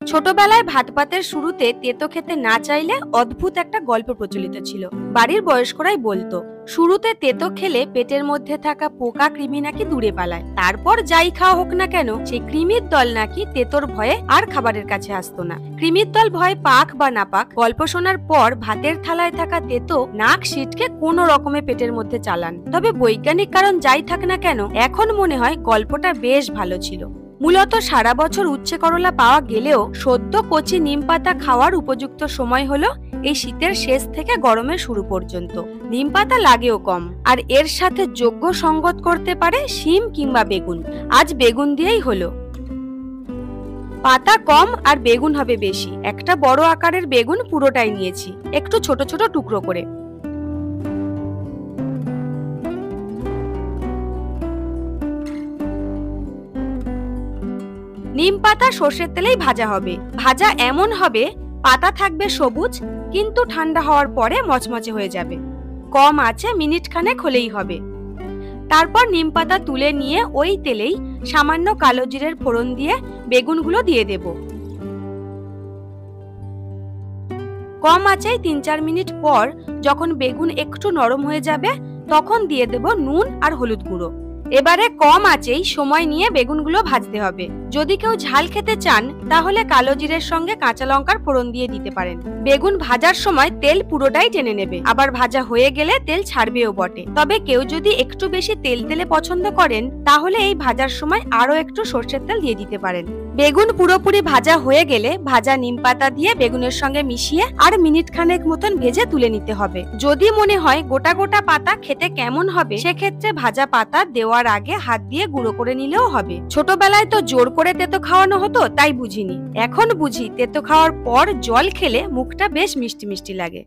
ছোটবেলায় ভাত পাতের শুরুতে তেতো খেতে না চাইলে অদ্ভুত একটা গল্প প্রচলিত ছিল। বাড়ির বয়স্করাই বলতো শুরুতে তেতো খেলে পেটের মধ্যে থাকা পোকা কৃমি নাকি দূরে পালায়, তারপর যাই খাওয়া হোক না কেন সেই কৃমির দল নাকি তেতোর ভয়ে আর খাবারের কাছে আসতো না। কৃমির দল ভয় পাক বা না পাক, গল্প শোনার পর ভাতের থালায় থাকা তেতো নাক সিটকে কোনো রকমে পেটের মধ্যে চালান। তবে বৈজ্ঞানিক কারণ যাই থাক না কেন, এখন মনে হয় গল্পটা বেশ ভালো ছিল। মূলত সারা বছর উচ্ছে করলা পাওয়া গেলেও সদ্য কচি নিম পাতা খাওয়ার উপযুক্ত সময় হলো এই শীতের শেষ থেকে গরমের শুরু পর্যন্ত। নিম পাতা লাগেও কম, আর এর সাথে যোগ্য সঙ্গত করতে পারে শিম কিংবা বেগুন। আজ বেগুন দিয়েই হলো। পাতা কম আর বেগুন হবে বেশি। একটা বড় আকারের বেগুন পুরোটাই নিয়েছি, একটু ছোট ছোট টুকরো করে। নিম পাতা সর্ষের তেলেই ভাজা হবে। ভাজা এমন হবে পাতা থাকবে সবুজ, কিন্তু ঠান্ডা হওয়ার পরে মচমচে হয়ে যাবে। কম আছে মিনিট খানেক হলেই হবে। তারপর নিম পাতা তুলে নিয়ে ওই তেলেই সামান্য কালো জিরের ফোড়ন দিয়ে বেগুনগুলো দিয়ে দেব। কম আছে ৩-৪ মিনিট পর যখন বেগুন একটু নরম হয়ে যাবে তখন দিয়ে দেব নুন আর হলুদ গুঁড়ো। এবারে কম আঁচেই সময় নিয়ে বেগুনগুলো ভাজতে হবে। যদি কেউ ঝাল খেতে চান তাহলে কালো জিরের সঙ্গে কাঁচা লঙ্কার ফোড়ন দিয়ে দিতে পারেন। বেগুন ভাজার সময় তেল পুরোটাই টেনে নেবে, আবার ভাজা হয়ে গেলে তেল ছাড়বেও বটে। তবে কেউ যদি একটু বেশি তেল তেলে পছন্দ করেন তাহলে এই ভাজার সময় আরো একটু সর্ষের তেল দিয়ে দিতে পারেন। বেগুন পুরোপুরি ভাজা হয়ে গেলে ভাজা নিম পাতা দিয়ে বেগুনের সঙ্গে মিশিয়ে আর মিনিট খানেক মতন ভেজে তুলে নিতে হবে। যদি মনে হয় গোটা গোটা পাতা খেতে কেমন হবে, সেক্ষেত্রে ভাজা পাতা দেওয়ার আগে হাত দিয়ে গুঁড়ো করে নিলেও হবে। ছোটবেলায় তো জোর করে তেতো খাওয়ানো হতো, তাই বুঝিনি। এখন বুঝি তেতো খাওয়ার পর জল খেলে মুখটা বেশ মিষ্টি মিষ্টি লাগে।